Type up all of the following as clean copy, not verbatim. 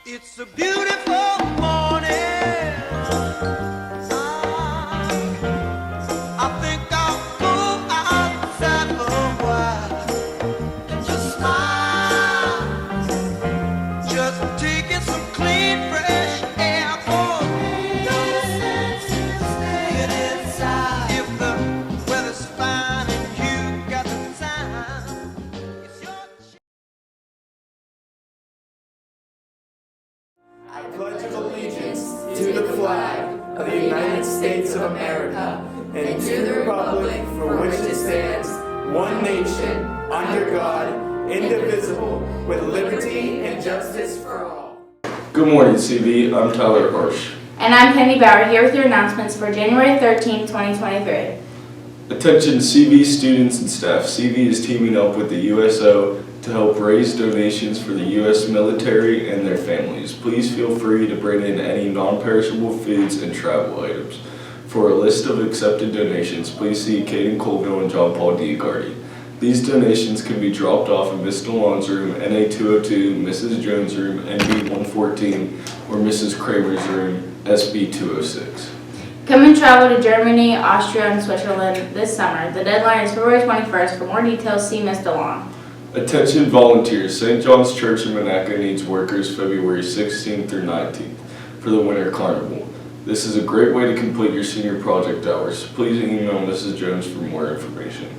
It's a beautiful morning. I think I'll go outside for a while and just smile. Just taking some clean, fresh air. Oh, no sense in staying inside. If the weather's fine and you got the time, it's your chance. I pledge allegiance to the flag of the United States of America and to the republic for which it stands, one nation, under God, indivisible, with liberty and justice for all. Good morning, CV. I'm Tyler Harsh. And I'm Kenny Bauer, here with your announcements for January 13, 2023. Attention CV students and staff. CV is teaming up with the USO to help raise donations for the U.S. military and their families. Please feel free to bring in any non-perishable foods and travel items. For a list of accepted donations, please see Caden Colville and John Paul Diagardi. These donations can be dropped off in Ms. DeLong's room, NA 202, Mrs. Jones' room, NB 114, or Mrs. Kramer's room, SB 206. Come and travel to Germany, Austria, and Switzerland this summer. The deadline is February 21st. For more details, see Ms. DeLong. Attention volunteers, St. John's Church in Monaco needs workers February 16th through 19th for the Winter Carnival. This is a great way to complete your senior project hours. Please email Mrs. Jones for more information.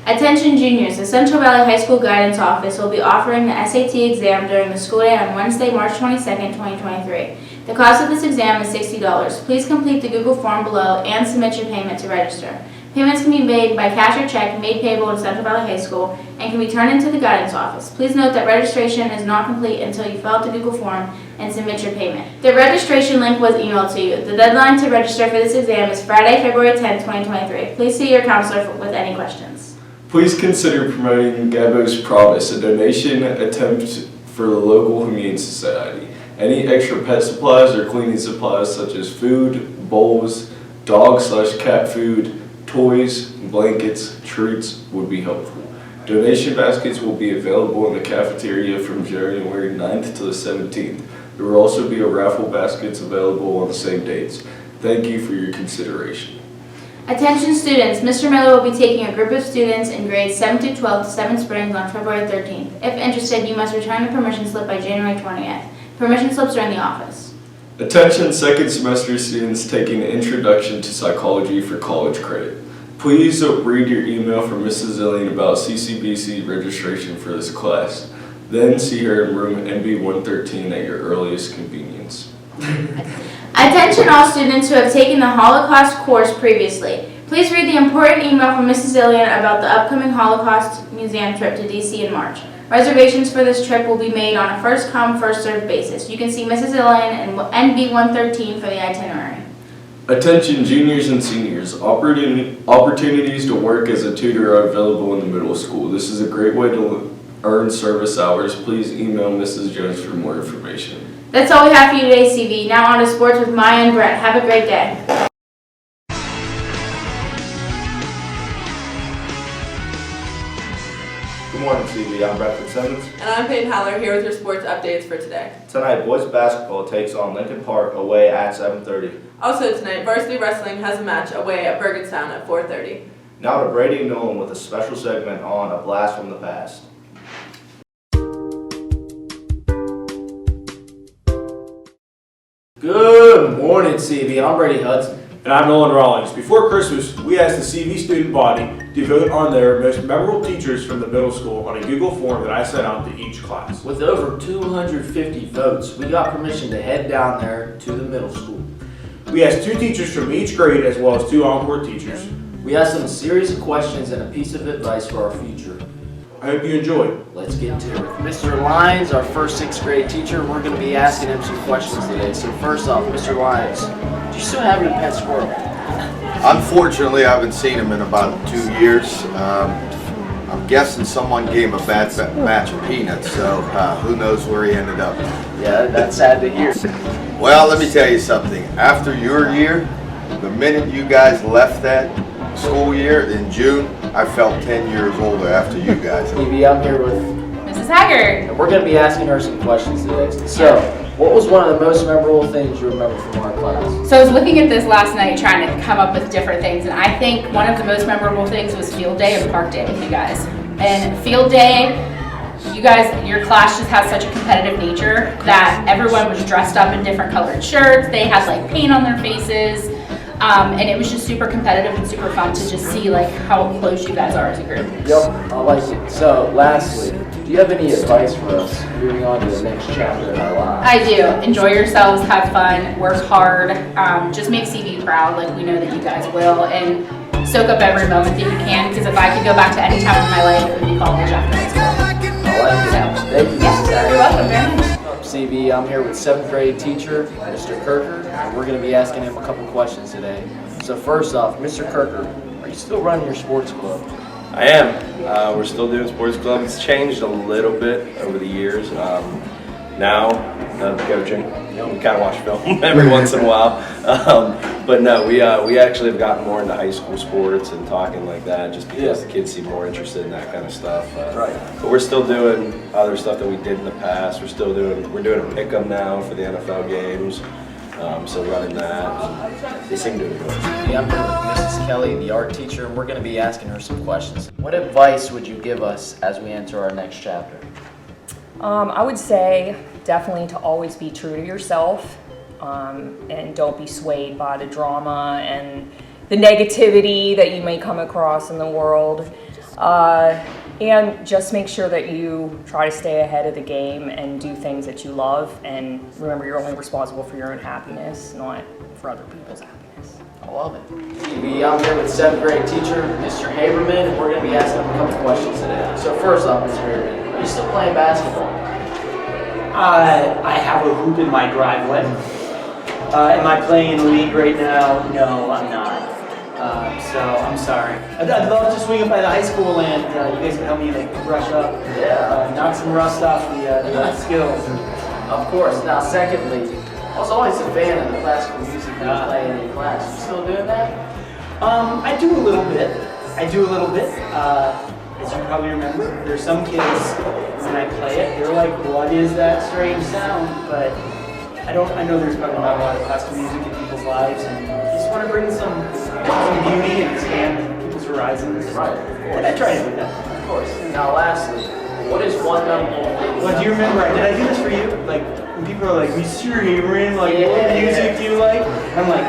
Attention juniors, the Central Valley High School Guidance Office will be offering the SAT exam during the school day on Wednesday, March 22nd, 2023. The cost of this exam is $60. Please complete the Google form below and submit your payment to register. Payments can be made by cash or check made payable to Central Valley High School and can be turned into the guidance office. Please note that registration is not complete until you fill out the Google form and submit your payment. The registration link was emailed to you. The deadline to register for this exam is Friday, February 10, 2023. Please see your counselor with any questions. Please consider promoting Gabos Promise, a donation attempt for the local Humane Society. Any extra pet supplies or cleaning supplies such as food, bowls, dog/cat food, toys, blankets, treats would be helpful. Donation baskets will be available in the cafeteria from January 9th to the 17th. There will also be a raffle baskets available on the same dates. Thank you for your consideration. Attention students, Mr. Miller will be taking a group of students in grades 7 through 12 to Seven Springs on February 13th. If interested, you must return the permission slip by January 20th. Permission slips are in the office. Attention second semester students taking Introduction to Psychology for college credit. Please read your email from Mrs. Zillian about CCBC registration for this class. Then see her in room NB 113 at your earliest convenience. Attention all students who have taken the Holocaust course previously. Please read the important email from Mrs. Zillian about the upcoming Holocaust Museum trip to DC in March. Reservations for this trip will be made on a first-come, first-served basis. You can see Mrs. Zillian in NB 113 for the itinerary. Attention juniors and seniors, opportunities to work as a tutor are available in the middle school. This is a great way to earn service hours. Please email Mrs. Jones for more information. That's all we have for you today, CV. Now on to sports with Maya and Brett. Have a great day. Good morning, TV. I'm Bradford Simmons. And I'm Peyton Haller here with your sports updates for today. Tonight, boys basketball takes on Lincoln Park away at 7:30. Also tonight, varsity wrestling has a match away at Bergenstown at 4:30. Now to Brady Nolan with a special segment on A Blast from the Past. Good morning, CV. I'm Brady Hudson. And I'm Nolan Rawlings. Before Christmas, we asked the CV student body to vote on their most memorable teachers from the middle school on a Google form that I sent out to each class. With over 250 votes, we got permission to head down there to the middle school. We asked 2 teachers from each grade as well as 2 encore teachers. We asked them a series of questions and a piece of advice for our future. I hope you enjoy. Let's get to it. Mr. Lyons, our first 6th grade teacher, we're going to be asking him some questions today. So first off, Mr. Lyons, do you still have your pet squirrel? Unfortunately, I haven't seen him in about 2 years. I'm guessing someone gave him a bad batch of peanuts, so who knows where he ended up. Yeah, that's sad to hear. Well, let me tell you something. After your year, the minute you guys left that school year in June, I felt 10 years older after you guys. TV, I'm here with Mrs. Mrs. Haggard. And we're going to be asking her some questions today. So, what was one of the most memorable things you remember from our class? So I was looking at this last night trying to come up with different things, and I think one of the most memorable things was field day and park day with you guys. And field day, you guys, your class just has such a competitive nature that everyone was dressed up in different colored shirts. They had like paint on their faces. And it was just super competitive and super fun to just see like how close you guys are as a group. Yep, I like it. So, lastly, do you have any advice for us moving on to the next chapter in our lives? I do. Enjoy yourselves, have fun, work hard, just make CV proud like we know that you guys will, and soak up every moment that you can, because if I could go back to any time of my life, it would be college after high school. I like it. Thank you, Mrs. Haggard. You're welcome, very much. CV, I'm here with 7th grade teacher, Mr. Kirker, and we're going to be asking him a couple questions today. So first off, Mr. Kirker, are you still running your sports club? I am. We're still doing sports club. It's changed a little bit over the years. Now, coaching, we kind of watch film every once in a while. But no, we actually have gotten more into high school sports and talking like that, just because the kids seem more interested in that kind of stuff. Right. But we're still doing other stuff that we did in the past. We're doing a pick-em now for the NFL games. So running that, they seem to enjoy it. Yeah, I'm here with Mrs. Kelly, the art teacher, and we're going to be asking her some questions. What advice would you give us as we enter our next chapter? I would say definitely to always be true to yourself, and don't be swayed by the drama and the negativity that you may come across in the world. And just make sure that you try to stay ahead of the game and do things that you love, and remember you're only responsible for your own happiness, not for other people's happiness. I love it. TV, I'm here with 7th grade teacher, Mr. Haberman, and we're going to be asking him a couple questions today. So first off, Mr. Haberman, are you still playing basketball? I have a hoop in my driveway. Am I playing in the league right now? No, I'm not. So I'm sorry. I'd love to swing up by the high school and you guys can help me like brush up, knock some rust off the skills. Of course. Now, secondly, I was always a fan of the classical music you were playing in class. You still doing that? I do a little bit. As you probably remember, there's some kids when I play it, they're like, "What is that strange sound?" But I know there's probably not a lot of classical music in people's lives, and I just want to bring some beauty and expand people's horizons. Right. And I try to do that. Of course. Now, lastly, what is one memorable thing? Well, do you remember? Did I do this for you? Like when people are like, "Mr. Haberman, like what music do you like?" I'm like,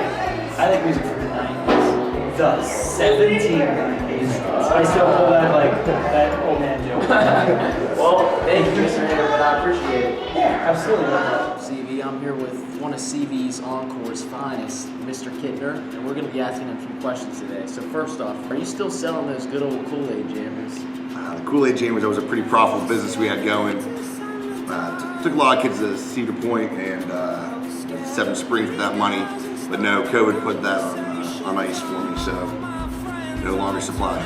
I like music from the 90s, the 1790s. I still hold that old man joke. Well, thank you, Mr. Haberman. I appreciate it. Yeah, absolutely. CV, I'm here with one of CV's Encore's finest, Mr. Kittner, and we're going to be asking him some questions today. So first off, are you still selling those good old Kool-Aid Jammers? The Kool-Aid Jammers, that was a pretty profitable business we had going. Took a lot of kids to Cedar Point and Seven Springs with that money, but no, COVID put that on ice for me, so no longer supply.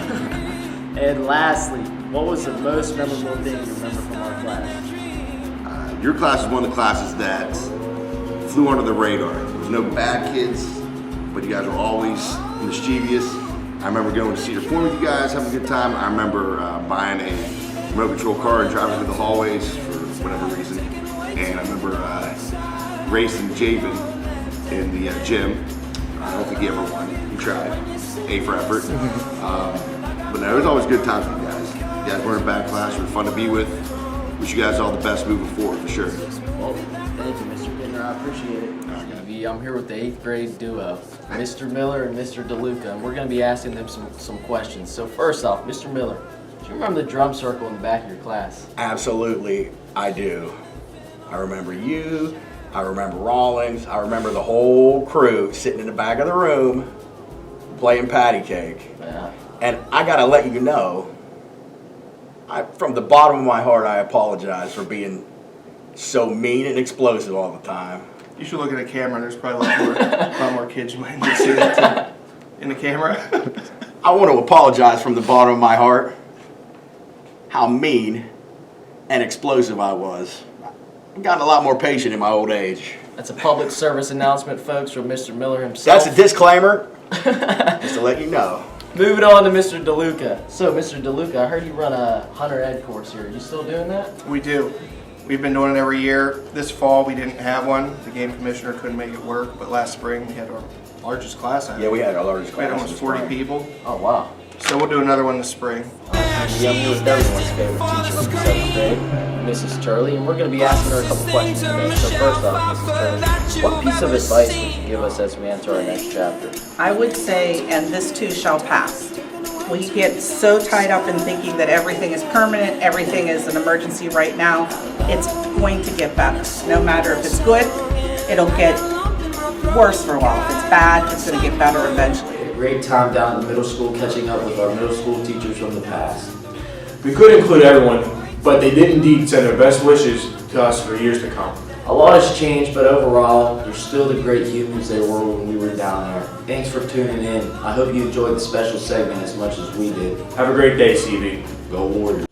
And lastly, what was the most memorable thing you remember from our class? Your class is one of the classes that flew under the radar. There was no bad kids, but you guys were always mischievous. I remember going to Cedar Point with you guys, having a good time. I remember buying a remote control car and driving through the hallways for whatever reason. And I remember racing Javen in the gym. I don't think he ever won. He tried. A for effort. But no, it was always good times with you guys. You guys weren't a bad class. You were fun to be with. Wish you guys all the best moving forward, for sure. Well, thank you, Mr. Kittner. I appreciate it. I'm here with the 8th grade duo, Mr. Miller and Mr. DeLuca, and we're going to be asking them some questions. So first off, Mr. Miller, do you remember the drum circle in the back of your class? Absolutely, I do. I remember you, I remember Rawlings, I remember the whole crew sitting in the back of the room playing patty cake. Yeah. And I gotta let you know, from the bottom of my heart, I apologize for being so mean and explosive all the time. You should look at a camera. There's probably a lot more kids you might need to see that in the camera. I want to apologize from the bottom of my heart how mean and explosive I was. I've gotten a lot more patient in my old age. That's a public service announcement, folks, from Mr. Miller himself. That's a disclaimer, just to let you know. Moving on to Mr. DeLuca. So, Mr. DeLuca, I heard you run a Hunter Ed course here. Are you still doing that? We do. We've been doing it every year. This fall we didn't have one. The game commissioner couldn't make it work, but last spring we had our largest class. Yeah, we had our largest We had class. almost 40 people. Oh, wow. So we'll do another one this spring. I'm here with everyone's favorite teacher from 7th grade, Mrs. Turley, and we're going to be asking her a couple questions today. So first off, Mrs. Turley, what piece of advice would you give us as we enter our next chapter? I would say, and this too shall pass. We get so tied up in thinking that everything is permanent, everything is an emergency right now. It's going to get better. No matter if it's good, it'll get worse for a while. If it's bad, it's going to get better eventually. A great time down at the middle school catching up with our middle school teachers from the past. We could include everyone, but they did indeed send their best wishes to us for years to come. A lot has changed, but overall, they're still the great humans they were when we were down there. Thanks for tuning in. I hope you enjoyed the special segment as much as we did. Have a great day, CV. Go Warriors.